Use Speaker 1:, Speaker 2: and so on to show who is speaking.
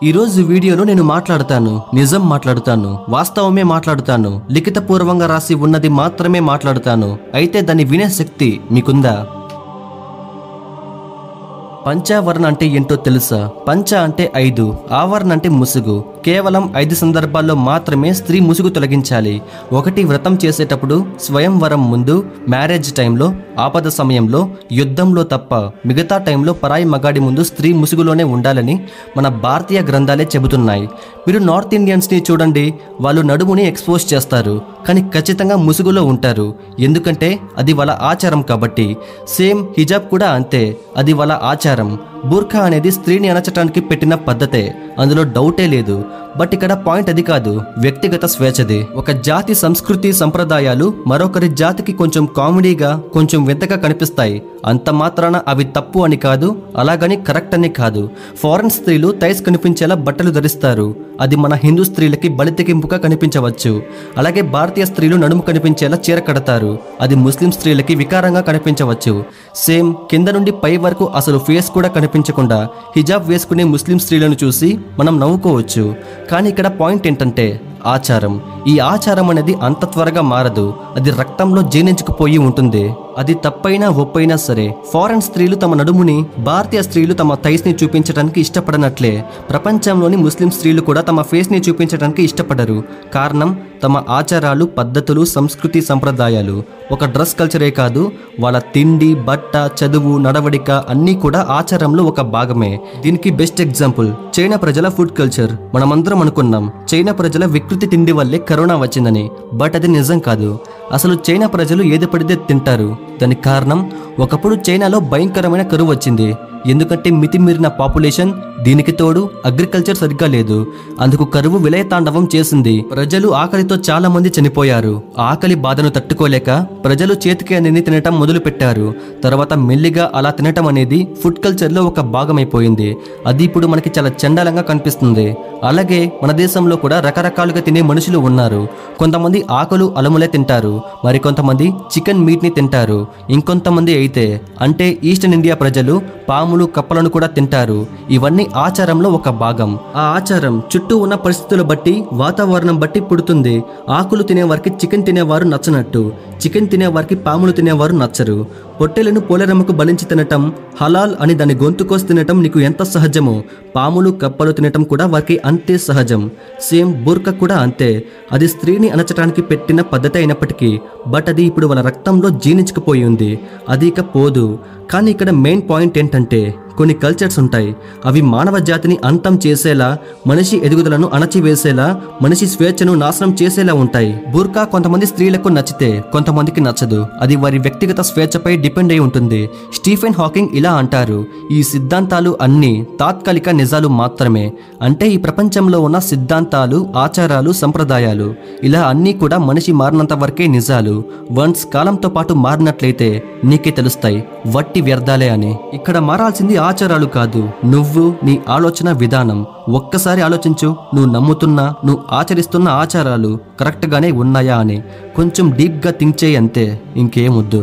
Speaker 1: ఈరోజు వీడియోలో నేను మాట్లాడతాను, నిజం మాట్లాడుతాను, వాస్తవమే మాట్లాడుతాను, లిఖితపూర్వంగా రాసి ఉన్నది మాత్రమే మాట్లాడుతాను. అయితే దాన్ని వినే శక్తి మీకుందా? పంచావరణ అంటే ఏంటో తెలుసా? పంచ అంటే 5, ఆవరణ అంటే ముసుగు. కేవలం 5 సందర్భాల్లో మాత్రమే స్త్రీ ముసుగు తొలగించాలి. 1 వ్రతం చేసేటప్పుడు, స్వయంవరం ముందు, మ్యారేజ్ టైంలో, ఆపద సమయంలో, యుద్ధంలో తప్ప మిగతా టైంలో పరాయి మగాడి ముందు స్త్రీ ముసుగులోనే ఉండాలని మన భారతీయ గ్రంథాలే చెబుతున్నాయి. మీరు నార్త్ ఇండియన్స్ని చూడండి, వాళ్ళు నడుముని ఎక్స్పోజ్ చేస్తారు, కానీ ఖచ్చితంగా ముసుగులో ఉంటారు. ఎందుకంటే అది వాళ్ళ ఆచారం కాబట్టి. సేమ్ హిజాబ్ కూడా అంతే, అది వాళ్ళ ఆచారం. బుర్ఖా అనేది స్త్రీని అణచటానికి పెట్టిన పద్ధతే, అందులో డౌటే లేదు. బట్ ఇక్కడ పాయింట్ అది కాదు, వ్యక్తిగత స్వేచ్ఛది. ఒక జాతి సంస్కృతి సంప్రదాయాలు మరొకరి జాతికి కొంచెం కామెడీగా, కొంచెం వింతగా కనిపిస్తాయి. అంత మాత్రాన అవి తప్పు అని కాదు, అలాగని కరెక్ట్ అని కాదు. ఫారెన్ స్త్రీలు థైస్ కనిపించేలా బట్టలు ధరిస్తారు, అది మన హిందూ స్త్రీలకి బలితెగింపుగా కనిపించవచ్చు. అలాగే భారతీయ స్త్రీలు నడుము కనిపించేలా చీర కడతారు, అది ముస్లిం స్త్రీలకి వికారంగా కనిపించవచ్చు. సేమ్ కింద నుండి పై వరకు అసలు ఫేస్ కూడా కనిపించకుండా హిజాబ్ వేసుకునే ముస్లిం స్త్రీలను చూసి మనం నవ్వుకోవచ్చు. కానీ ఇక్కడ పాయింట్ ఏంటంటే ఆచారం. ఈ ఆచారం అనేది అంత త్వరగా మారదు, అది రక్తంలో జీర్ణించుకుపోయి ఉంటుంది. అది తప్పైనా ఒప్పైనా సరే, ఫారెన్ స్త్రీలు తమ నడుముని, భారతీయ స్త్రీలు తమ థైస్ని చూపించడానికి ఇష్టపడనట్లే ప్రపంచంలోని ముస్లిం స్త్రీలు కూడా తమ ఫేస్ని చూపించడానికి ఇష్టపడరు. కారణం తమ ఆచారాలు, పద్ధతులు, సంస్కృతి, సంప్రదాయాలు. ఒక డ్రెస్ కల్చరే కాదు, వాళ్ళ తిండి, బట్ట, చదువు, నడవడిక అన్నీ కూడా ఆచారంలో ఒక భాగమే. దీనికి బెస్ట్ ఎగ్జాంపుల్ చైనా ప్రజల ఫుడ్ కల్చర్. మనమందరం అనుకున్నాం చైనా ప్రజల వికృతి తిండి వల్లే కరోనా వచ్చిందని, బట్ అది నిజం కాదు. అసలు చైనా ప్రజలు ఏది పడితే తింటారు. దానికి కారణం ఒకప్పుడు చైనాలో భయంకరమైన కరువు వచ్చింది. ఎందుకంటే మితిమీరిన పాపులేషన్, దీనికి తోడు అగ్రికల్చర్ సరిగ్గా లేదు. అందుకు కరువు విలయతాండవం చేసింది. ప్రజలు ఆకలితో చాలా మంది చనిపోయారు. ఆకలి బాధను తట్టుకోలేక ప్రజలు చేతికి అందిని తినటం మొదలు పెట్టారు. తర్వాత మెల్లిగా అలా తినటం అనేది ఫుడ్ కల్చర్లో ఒక భాగమైపోయింది. అది ఇప్పుడు మనకి చాలా చండాలంగా కనిపిస్తుంది. అలాగే మన దేశంలో కూడా రకరకాలుగా తినే మనుషులు ఉన్నారు. కొంతమంది ఆకులు, అలములే తింటారు, మరికొంతమంది చికెన్ మీట్ని తింటారు. ఇంకొంతమంది అయితే అంటే ఈస్టర్న్ ఇండియా ప్రజలు పాములు, కప్పలను కూడా తింటారు. ఇవన్నీ ఆచారంలో ఒక భాగం. ఆ ఆచారం చుట్టూ ఉన్న పరిస్థితులు బట్టి, వాతావరణం బట్టి పుడుతుంది. ఆకులు తినేవారికి చికెన్ తినేవారు నచ్చనట్టు, చికెన్ తినేవారికి పాములు తినేవారు నచ్చరు. పొట్టెలను పోలేరమ్మకు బలించి తినటం, హలాల్ అని దాని గొంతుకోసి తినటం నీకు ఎంత సహజమో, పాములు, కప్పలు తినటం కూడా వారికి అంతే సహజం. సేమ్ బుర్కా కూడా అంతే. అది స్త్రీని అణచడానికి పెట్టిన పద్ధతి అయినప్పటికీ, బట్ అది ఇప్పుడు వాళ్ళ రక్తంలో జీర్ణించుకుపోయి ఉంది, అది ఇక పోదు. కానీ ఇక్కడ మెయిన్ పాయింట్ ఏంటంటే కొన్ని కల్చర్స్ ఉంటాయి, అవి మానవ జాతిని అంతం చేసేలా, మనిషి ఎదుగుదలను అణచివేసేలా, మనిషి స్వేచ్ఛను నాశనం చేసేలా ఉంటాయి. బుర్కా కొంతమంది స్త్రీలకు నచ్చితే కొంతమందికి నచ్చదు, అది వారి వ్యక్తిగత స్వేచ్ఛపై డిపెండ్ అయి ఉంటుంది. స్టీఫెన్ హాకింగ్ ఇలా అంటారు, ఈ సిద్ధాంతాలు అన్నీ తాత్కాలిక నిజాలు మాత్రమే. అంటే ఈ ప్రపంచంలో ఉన్న సిద్ధాంతాలు, ఆచారాలు, సంప్రదాయాలు ఇలా అన్నీ కూడా మనిషి మారినంత వరకే నిజాలు. వన్స్ కాలంతో పాటు మారినట్లయితే నీకే తెలుస్తాయి వట్టి వ్యర్థాలే అని. ఇక్కడ మారాల్సింది ఆచారాలు కాదు, నువ్వు, నీ ఆలోచన విధానం. ఒక్కసారి ఆలోచించు, నువ్వు నమ్ముతున్నా, నువ్వు ఆచరిస్తున్న ఆచారాలు కరెక్ట్గానే ఉన్నాయా అని. కొంచెం డీప్గా థింక్ చేయి, అంతే, ఇంకేమొద్దు.